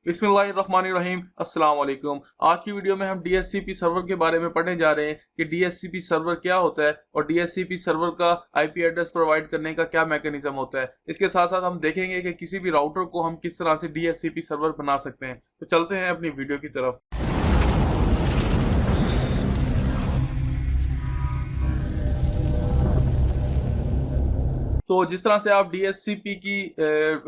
बिस्मिल्लाहिर्रहमानिर्रहीम अस्सलाम वालेकुम। आज की वीडियो में हम DHCP सर्वर के बारे में पढ़ने जा रहे हैं कि DHCP सर्वर क्या होता है और DHCP सर्वर का IP एड्रेस प्रोवाइड करने का क्या मैकेनिज्म होता है। इसके साथ साथ हम देखेंगे कि किसी भी राउटर को हम किस तरह से DHCP सर्वर बना सकते हैं। तो चलते हैं अपनी वीडियो की तरफ। तो जिस तरह से आप DHCP की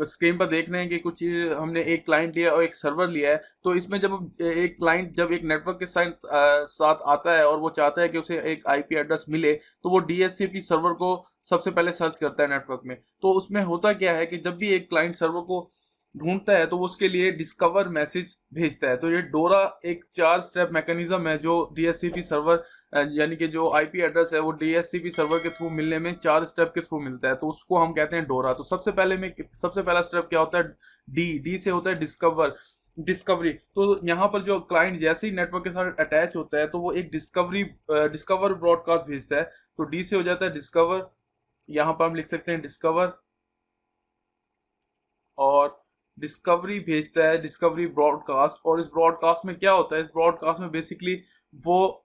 स्क्रीन पर देख रहे हैं कि कुछ हमने एक क्लाइंट लिया और एक सर्वर लिया है। तो इसमें जब एक क्लाइंट जब एक नेटवर्क के साथ आता है और वो चाहता है कि उसे एक IP एड्रेस मिले, तो वो DHCP सर्वर को सबसे पहले सर्च करता है नेटवर्क में। तो उसमें होता क्या है कि जब भी एक क्लाइंट सर्वर को ढूंढता है तो वो उसके लिए डिस्कवर मैसेज भेजता है। तो ये डोरा एक 4 स्टेप मैकेनिज्म है जो DHCP सर्वर यानी कि जो IP एड्रेस है वो DHCP सर्वर के थ्रू मिलने में 4 स्टेप के थ्रू मिलता है। तो उसको हम कहते हैं डोरा। तो सबसे पहला स्टेप क्या होता है? डी से होता है डिस्कवरी। तो यहाँ पर जो क्लाइंट जैसे ही नेटवर्क के साथ अटैच होता है तो वो एक डिस्कवर ब्रॉडकास्ट भेजता है। तो डी से हो जाता है डिस्कवर। यहाँ पर हम लिख सकते हैं डिस्कवर और डिस्कवरी भेजता है डिस्कवरी ब्रॉडकास्ट। और इस ब्रॉडकास्ट में क्या होता है? इस ब्रॉडकास्ट में बेसिकली वो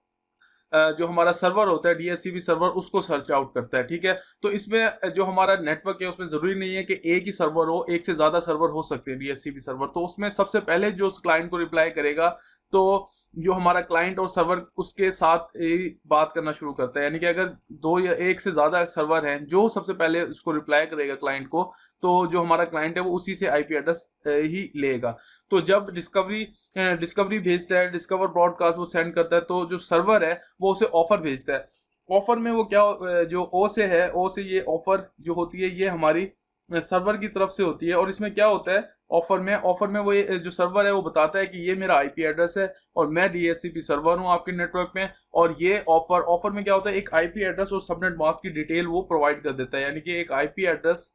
जो हमारा सर्वर होता है DHCP सर्वर उसको सर्च आउट करता है। ठीक है, तो इसमें जो हमारा नेटवर्क है उसमें जरूरी नहीं है कि एक ही सर्वर हो, एक से ज्यादा सर्वर हो सकते हैं DHCP सर्वर। तो उसमें सबसे पहले जो उस क्लाइंट को रिप्लाई करेगा तो जो हमारा क्लाइंट और सर्वर उसके साथ बात करना शुरू करता है। यानी कि अगर 2 या 1 से ज्यादा सर्वर हैं, जो सबसे पहले उसको रिप्लाई करेगा क्लाइंट को, तो जो हमारा क्लाइंट है वो उसी से IP एड्रेस ही लेगा। तो जब डिस्कवरी भेजता है, डिस्कवर ब्रॉडकास्ट वो सेंड करता है, तो जो सर्वर है वो उसे ऑफर भेजता है। ऑफर में वो क्या जो ओ से ये ऑफर जो होती है ये हमारी सर्वर की तरफ से होती है। और इसमें क्या होता है? ऑफर में वो जो सर्वर है वो बताता है कि ये मेरा IP एड्रेस है और मैं DHCP सर्वर हूँ आपके नेटवर्क में। और ये ऑफर में क्या होता है? एक IP एड्रेस और सबनेट मास्क की डिटेल वो प्रोवाइड कर देता है। यानी कि एक IP एड्रेस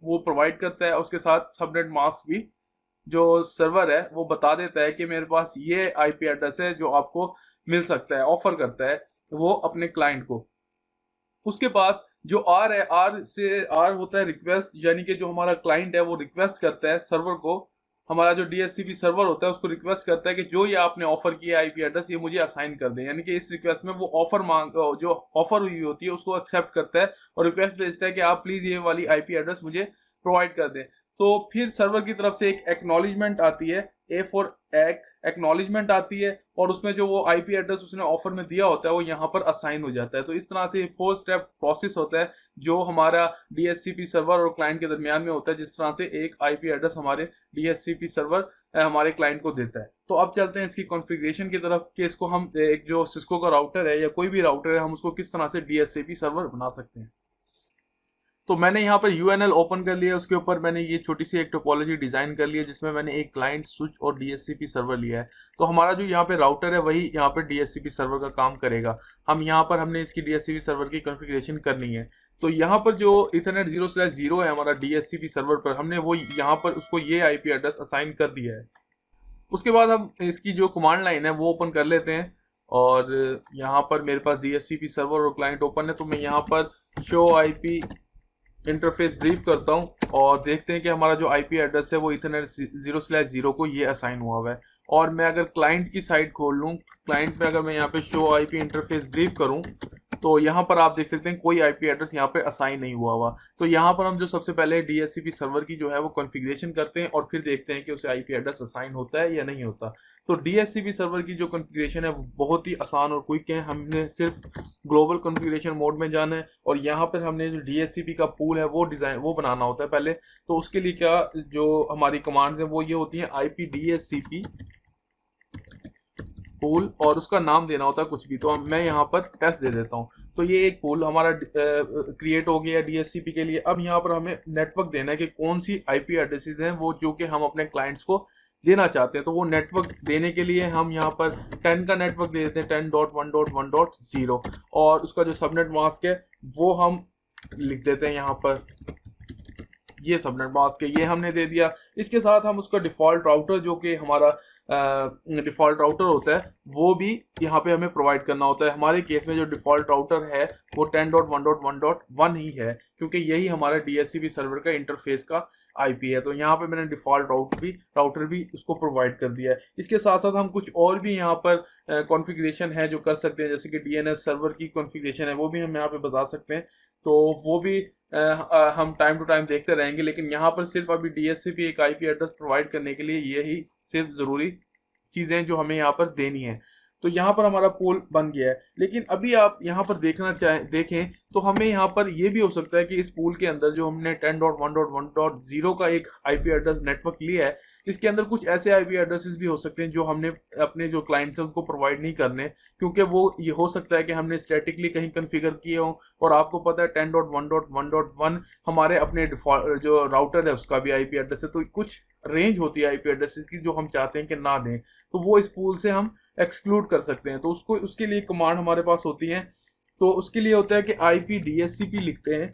वो प्रोवाइड करता है, उसके साथ सबनेट मास्क भी जो सर्वर है वो बता देता है कि मेरे पास ये IP एड्रेस है जो आपको मिल सकता है, ऑफर करता है वो अपने क्लाइंट को। उसके बाद जो आर होता है रिक्वेस्ट। यानी कि जो हमारा क्लाइंट है वो रिक्वेस्ट करता है सर्वर को, हमारा जो DHCP सर्वर होता है उसको रिक्वेस्ट करता है कि जो ये आपने ऑफर किया IP एड्रेस ये मुझे असाइन कर दे। यानी कि इस रिक्वेस्ट में वो जो ऑफर हुई होती है उसको एक्सेप्ट करता है और रिक्वेस्ट भेजता है कि आप प्लीज ये वाली IP एड्रेस मुझे प्रोवाइड कर दें। तो फिर सर्वर की तरफ से एक एक्नॉलेजमेंट आती है, A फॉर एक्नॉलेजमेंट आती है, और उसमें जो वो IP एड्रेस उसने ऑफर में दिया होता है वो यहाँ पर असाइन हो जाता है। तो इस तरह से 4 स्टेप प्रोसेस होता है जो हमारा DHCP सर्वर और क्लाइंट के दरमियान में होता है, जिस तरह से एक IP एड्रेस हमारे DHCP सर्वर हमारे क्लाइंट को देता है। तो अब चलते हैं इसकी कॉन्फ़िगरेशन की तरफ कि इसको हम एक जो सिस्को का राउटर है या कोई भी राउटर है हम उसको किस तरह से DHCP सर्वर बना सकते हैं। तो मैंने यहाँ पर UNL ओपन कर लिया, उसके ऊपर मैंने ये छोटी सी एक टोपोलॉजी डिजाइन कर ली है जिसमें मैंने एक क्लाइंट स्विच और DHCP सर्वर लिया है। तो हमारा जो यहाँ पे राउटर है वही यहाँ पे DHCP सर्वर का काम करेगा। हमने इसकी DHCP सर्वर की कॉन्फ़िगरेशन करनी है। तो यहाँ पर जो इथरनेट 0/0 है हमारा DHCP सर्वर पर, हमने वो यहाँ पर उसको ये IP एड्रेस असाइन कर दिया है। उसके बाद हम इसकी जो कमांड लाइन है वो ओपन कर लेते हैं और यहाँ पर मेरे पास DHCP सर्वर और क्लाइंट ओपन है। तो मैं यहाँ पर शो IP इंटरफेस ब्रीफ करता हूं और देखते हैं कि हमारा जो IP एड्रेस है वो इथरनेट 0/0 को ये असाइन हुआ है। और मैं अगर क्लाइंट की साइड खोल लूँ, क्लाइंट में अगर मैं यहाँ पे शो IP इंटरफेस ब्रीफ करूँ तो यहाँ पर आप देख सकते हैं कोई IP एड्रेस यहाँ पे असाइन नहीं हुआ। तो यहाँ पर हम जो सबसे पहले DHCP सर्वर की जो है वो कॉन्फ़िगरेशन करते हैं और फिर देखते हैं कि उसे IP एड्रेस असाइन होता है या नहीं होता। तो DHCP सर्वर की जो कॉन्फ़िगरेशन है वो बहुत ही आसान और क्विक है। हमने सिर्फ ग्लोबल कॉन्फ़िगरेशन मोड में जाना है और यहाँ पर हमने जो DHCP का पूल है वो बनाना होता है पहले। तो उसके लिए क्या जो हमारी कमांड्स हैं वो ये होती हैं IP DHCP पूल, और उसका नाम देना होता है कुछ भी। तो मैं यहाँ पर टेस्ट दे देता हूँ। तो ये एक पूल हमारा क्रिएट हो गया DHCP के लिए। अब यहाँ पर हमें नेटवर्क देना है कि कौन सी IP एड्रेसेस हैं वो जो कि हम अपने क्लाइंट्स को देना चाहते हैं। तो वो नेटवर्क देने के लिए हम यहाँ पर 10 का नेटवर्क दे देते हैं, 10.1.1.0, और उसका जो सबनेट मास्क है वो हम लिख देते हैं यहाँ पर, ये सबनेट मास्क है, ये हमने दे दिया। इसके साथ हम उसका डिफ़ॉल्ट राउटर जो कि हमारा डिफ़ॉल्ट राउटर होता है वो भी यहाँ पे हमें प्रोवाइड करना होता है। हमारे केस में जो डिफ़ॉल्ट राउटर है वो 10.1.1.1 ही है क्योंकि यही हमारा DHCP सर्वर का इंटरफेस का आईपी है। तो यहाँ पे मैंने डिफ़ॉल्ट राउटर भी उसको प्रोवाइड कर दिया है। इसके साथ साथ हम कुछ और भी यहाँ पर कॉन्फ़िगरेशन है जो कर सकते हैं, जैसे कि डीएनएस सर्वर की कॉन्फ़िगरेशन है वो भी हम यहाँ पे बता सकते हैं। तो वो भी हम टाइम टू टाइम देखते रहेंगे, लेकिन यहाँ पर सिर्फ अभी डीएचसीपी एक आईपी एड्रेस प्रोवाइड करने के लिए यही सिर्फ ज़रूरी चीज़ें जो हमें यहाँ पर देनी है। तो यहाँ पर हमारा पोल बन गया है। लेकिन अभी आप यहाँ पर देखें तो हमें यहाँ पर ये भी हो सकता है कि इस पूल के अंदर जो हमने 10.1.1.0 का एक आईपी एड्रेस नेटवर्क लिया है, इसके अंदर कुछ ऐसे आईपी एड्रेसेस भी हो सकते हैं जो हमने अपने जो क्लाइंट्स हैं उनको प्रोवाइड नहीं करने, क्योंकि वो ये हो सकता है कि हमने स्टैटिकली कहीं कन्फिगर किए हों। और आपको पता है 10.1.1.1 हमारे अपने डिफॉल्ट जो राउटर है उसका भी आईपी एड्रेस है। तो कुछ रेंज होती है आईपी एड्रेसेस की जो हम चाहते हैं कि ना दें, तो वो इस पूल से हम एक्सक्लूड कर सकते हैं। तो उसके लिए कमांड हमारे पास होती है। तो उसके लिए होता है कि आईपी डीएचसीपी लिखते हैं,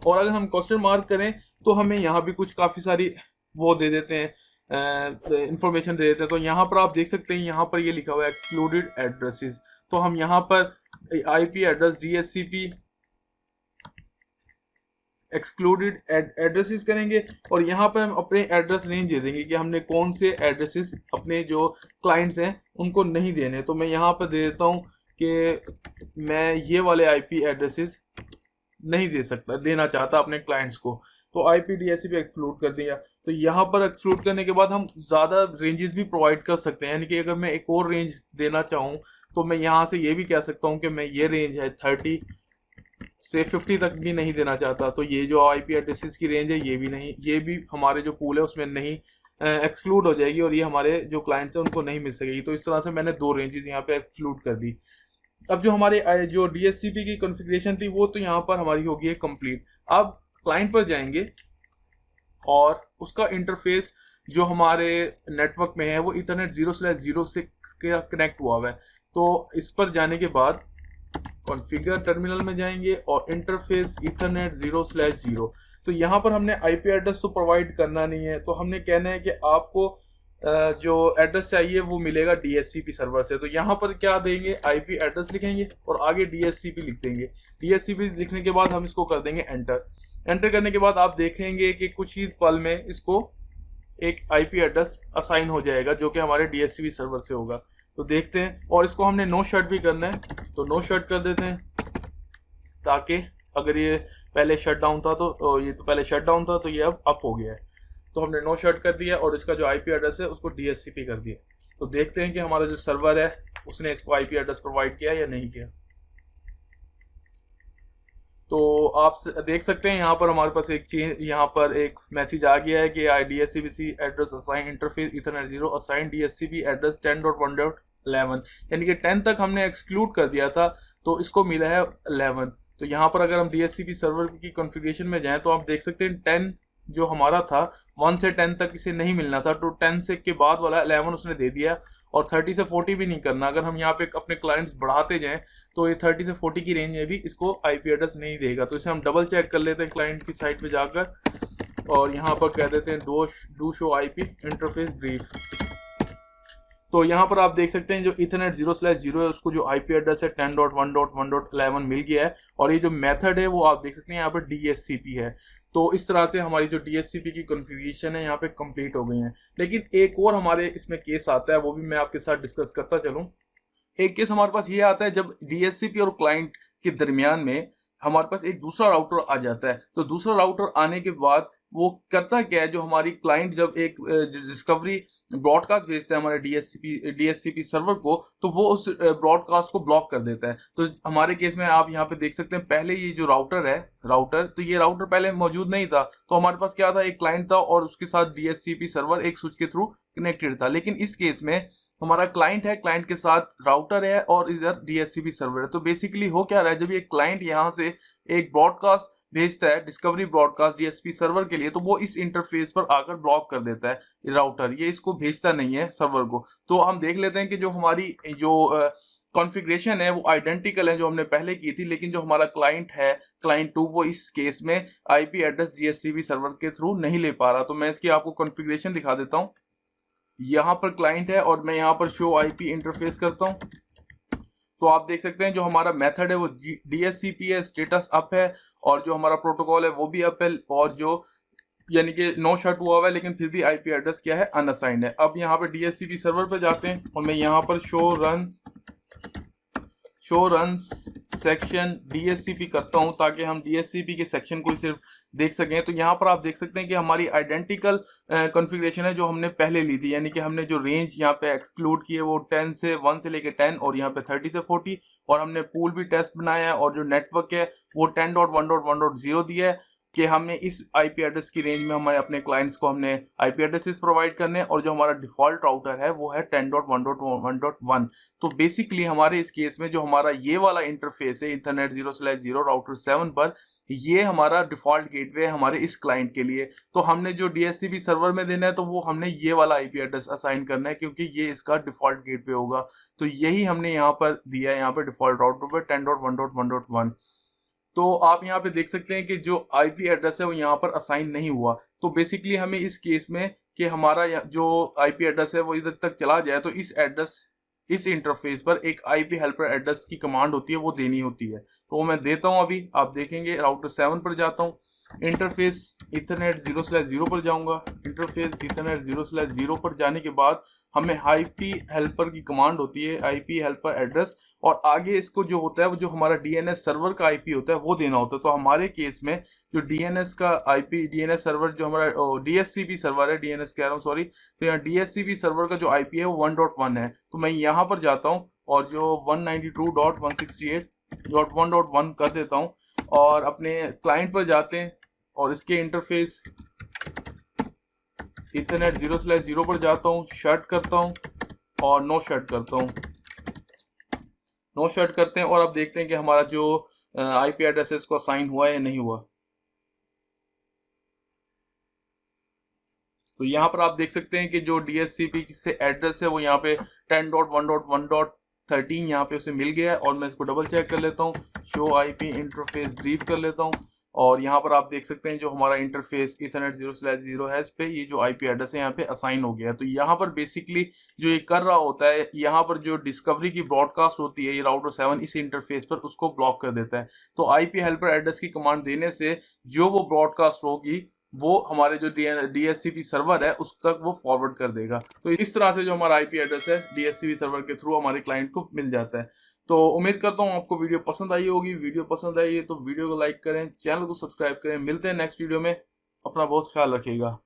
और अगर हम क्वेश्चन मार्क करें तो हमें यहाँ भी कुछ काफ़ी सारी वो दे देते हैं, इंफॉर्मेशन दे देते हैं। तो यहाँ पर आप देख सकते हैं, यहाँ पर ये लिखा हुआ है एक्सक्लूडेड एड्रेसेस। तो हम यहाँ पर IP address DHCP excluded addresses करेंगे, और यहाँ पर हम अपने एड्रेस रेंज दे देंगे कि हमने कौन से एड्रेसेस अपने जो क्लाइंट्स हैं उनको नहीं देने। तो मैं यहाँ पर दे देता हूँ कि मैं ये वाले आईपी एड्रेसेस नहीं देना चाहता अपने क्लाइंट्स को। तो आईपी डीएचसीपी एक्सक्लूड कर दिया। तो यहाँ पर एक्सक्लूड करने के बाद हम ज़्यादा रेंजेस भी प्रोवाइड कर सकते हैं, यानी कि अगर मैं एक और रेंज देना चाहूँ तो मैं यहाँ से ये भी कह सकता हूँ कि मैं ये रेंज है 30 से 50 तक भी नहीं देना चाहता। तो ये जो आईपी एड्रेसेस की रेंज है ये भी नहीं, ये भी हमारे जो पूल है उसमें नहीं एक्सक्लूड हो जाएगी, और ये हमारे जो क्लाइंट्स हैं उनको नहीं मिल सकेगी। तो इस तरह से मैंने 2 रेंजेस यहाँ पे एक्सक्लूड कर दी। अब जो हमारे जो डीएचसीपी की कॉन्फ़िगरेशन थी वो तो यहाँ पर हमारी होगी है कंप्लीट। अब क्लाइंट पर जाएंगे और उसका इंटरफेस जो हमारे नेटवर्क में है वो इथरनेट 0/0 से कनेक्ट हुआ है। तो इस पर जाने के बाद कॉन्फ़िगर टर्मिनल में जाएंगे और इंटरफेस इथरनेट 0/0। तो यहाँ पर हमने आईपी एड्रेस तो प्रोवाइड करना नहीं है, तो हमने कहना है कि आपको जो एड्रेस चाहिए वो मिलेगा डीएचसीपी सर्वर से। तो यहाँ पर क्या देंगे, आईपी एड्रेस लिखेंगे और आगे डीएचसीपी लिख देंगे। डीएचसीपी लिखने के बाद हम इसको कर देंगे एंटर करने के बाद आप देखेंगे कि कुछ ही पल में इसको एक आईपी एड्रेस असाइन हो जाएगा जो कि हमारे डीएचसीपी सर्वर से होगा। तो देखते हैं, और इसको हमने नो शट भी करना है, तो नो शट कर देते हैं, ताकि अगर ये पहले शट डाउन था तो ये तो पहले शट डाउन था तो ये अब अप हो गया है। तो हमने नो शट कर दिया और इसका जो आईपी एड्रेस है उसको डीएचसीपी कर दिया। तो देखते हैं कि हमारा जो सर्वर है उसने इसको आईपी एड्रेस प्रोवाइड किया या नहीं किया। तो आप देख सकते हैं यहाँ पर हमारे पास एक चीज, यहाँ पर एक मैसेज आ गया है कि DHCP address assign interface Ethernet 0 assign DHCP address 10.1.11, यानी कि 10 तक हमने एक्सक्लूड कर दिया था तो इसको मिला है 11। तो यहाँ पर अगर हम डीएचसीपी सर्वर की कॉन्फ़िगरेशन में जाएं तो आप देख सकते हैं 10 जो हमारा था 1 से 10 तक इसे नहीं मिलना था, तो 10 से के बाद वाला 11 उसने दे दिया, और 30 से 40 भी नहीं करना। अगर हम यहाँ पे अपने क्लाइंट्स बढ़ाते जाएं तो ये 30 से 40 की रेंज में भी इसको आईपी एड्रेस नहीं देगा। तो इसे हम डबल चेक कर लेते हैं क्लाइंट की साइट पे जाकर, और यहाँ पर कह देते हैं do show IP interface brief. तो यहाँ पर आप देख सकते हैं जो इथरनेट 0/0 है उसको जो आईपी एड्रेस है 10.1.1.11 मिल गया है, और ये जो मेथड है वो आप देख सकते हैं यहाँ पर डीएचसीपी है। तो इस तरह से हमारी जो डीएचसीपी की कॉन्फ़िगरेशन है यहाँ पे कंप्लीट हो गई है। लेकिन एक और हमारे इसमें केस आता है, वो भी मैं आपके साथ डिस्कस करता चलूँ। एक केस हमारे पास ये आता है जब डीएचसीपी और क्लाइंट के दरमियान में हमारे पास एक दूसरा राउटर आ जाता है। तो दूसरा राउटर आने के बाद वो करता क्या है, जो हमारी क्लाइंट जब एक डिस्कवरी ब्रॉडकास्ट भेजता है हमारे डीएचसीपी सर्वर को, तो वो उस ब्रॉडकास्ट को ब्लॉक कर देता है। तो हमारे केस में आप यहाँ पे देख सकते हैं, पहले ये जो राउटर तो ये राउटर पहले मौजूद नहीं था। तो हमारे पास क्या था, एक क्लाइंट था और उसके साथ डीएचसीपी सर्वर एक स्विच के थ्रू कनेक्टेड था। लेकिन इस केस में हमारा क्लाइंट है, क्लाइंट के साथ राउटर है और इधर डीएचसीपी सर्वर है। तो बेसिकली हो क्या रहा है, जब ये क्लाइंट यहाँ से एक ब्रॉडकास्ट भेजता है डिस्कवरी ब्रॉडकास्ट डीएचसीपी सर्वर के लिए, तो वो इस इंटरफेस पर आकर ब्लॉक कर देता है राउटर, ये इसको भेजता नहीं है सर्वर को। तो हम देख लेते हैं कि जो हमारी जो कॉन्फ़िगरेशन है वो आइडेंटिकल है जो हमने पहले की थी, लेकिन जो हमारा क्लाइंट है क्लाइंट 2 वो इस केस में आईपी एड्रेस डीएचसीपी सर्वर के थ्रू नहीं ले पा रहा। तो मैं इसकी आपको कॉन्फ़िगरेशन दिखा देता हूँ। यहाँ पर क्लाइंट है और मैं यहाँ पर शो आईपी इंटरफेस करता हूँ। तो आप देख सकते हैं जो हमारा मेथड है वो डीएचसीपी है, स्टेटस अप है, और जो हमारा प्रोटोकॉल है वो भी अप है, और जो यानी कि नो शट हुआ हुआ है, लेकिन फिर भी आईपी एड्रेस क्या है, अनअसाइंड है। अब यहाँ पे डीएचसीपी सर्वर पे जाते हैं और मैं यहाँ पर शो रन सेक्शन डीएचसीपी करता हूँ ताकि हम डीएचसीपी के सेक्शन को सिर्फ देख सकें। तो यहाँ पर आप देख सकते हैं कि हमारी आइडेंटिकल कॉन्फ़िगरेशन है जो हमने पहले ली थी, यानी कि हमने जो रेंज यहाँ पे एक्सक्लूड की है वो 1 से लेके 10 और यहाँ पे 30 से 40, और हमने पूल भी टेस्ट बनाया है, और जो नेटवर्क है वो 10.1.1.0 दिया है कि हमने इस आईपी एड्रेस की रेंज में हमारे अपने क्लाइंट्स को हमने आईपी एड्रेसेस प्रोवाइड करने, और जो हमारा डिफॉल्ट राउटर है वो है 10.1.1.1। तो बेसिकली हमारे इस केस में जो हमारा ये वाला इंटरफेस है इथरनेट 0/0 राउटर 7 पर, ये हमारा डिफॉल्ट गेटवे है हमारे इस क्लाइंट के लिए। तो हमने जो डीएचसीपी सर्वर में देना है तो वो हमने ये वाला आईपी एड्रेस असाइन करना है, क्योंकि ये इसका डिफॉल्ट गेटवे होगा। तो यही हमने यहाँ पर दिया है, यहाँ पर डिफॉल्ट राउटर पर 10.1.1.1। तो आप यहाँ पे देख सकते हैं कि जो आईपी एड्रेस है वो यहाँ पर असाइन नहीं हुआ। तो बेसिकली हमें इस केस में कि हमारा जो आईपी एड्रेस है वो इधर तक चला जाए, तो इस इंटरफेस पर एक आईपी हेल्पर एड्रेस की कमांड होती है, वो देनी होती है। तो वो मैं देता हूँ, अभी आप देखेंगे। राउटर 7 पर जाता हूँ, इंटरफेस इथरनेट 0/0 पर जाऊंगा। इंटरफेस इथरनेट 0/0 पर जाने के बाद हमें आईपी हेल्पर की कमांड होती है, आईपी हेल्पर एड्रेस, और आगे इसको जो होता है वो जो हमारा डीएनएस सर्वर का आईपी होता है वो देना होता है। तो हमारे केस में जो डीएनएस का आईपी, डीएनएस सर्वर जो हमारा डीएचसीपी सर्वर है, डीएनएस कह रहा हूँ सॉरी, तो यहाँ डीएचसीपी सर्वर का जो आईपी है वो 1.1 है। तो मैं यहाँ पर जाता हूँ और जो 192.168.1.1 कर देता हूँ, और अपने क्लाइंट पर जाते हैं और इसके इंटरफेस इथरनेट 0/0 पर जाता हूँ, शट करता हूँ और नो शट करता हूँ। नो शट करते हैं और अब देखते हैं कि हमारा जो आईपी एड्रेस है इसको असाइन हुआ है या नहीं हुआ। तो यहाँ पर आप देख सकते हैं कि जो डीएचसीपी से एड्रेस है वो यहाँ पे 10.1.1.13 यहाँ पे उसे मिल गया है, और मैं इसको डबल चेक कर लेता हूँ, शो आईपी इंटरफेस ब्रीफ कर लेता हूँ, और यहाँ पर आप देख सकते हैं जो हमारा इंटरफेस इथरनेट 0/0 है, इस पे ये जो आईपी एड्रेस है यहाँ पे असाइन हो गया है। तो यहाँ पर बेसिकली जो ये कर रहा होता है, यहाँ पर जो डिस्कवरी की ब्रॉडकास्ट होती है ये राउटर 7 इस इंटरफेस पर उसको ब्लॉक कर देता है। तो आईपी हेल्पर एड्रेस की कमांड देने से जो वो ब्रॉडकास्ट होगी वो हमारे जो डीएचसीपी सर्वर है उस तक वो फॉरवर्ड कर देगा। तो इस तरह से जो हमारा आईपी एड्रेस है डीएचसीपी सर्वर के थ्रू हमारे क्लाइंट को मिल जाता है। तो उम्मीद करता हूँ आपको वीडियो पसंद आई होगी। वीडियो पसंद आई है तो वीडियो को लाइक करें, चैनल को सब्सक्राइब करें। मिलते हैं नेक्स्ट वीडियो में, अपना बहुत ख्याल रखिएगा।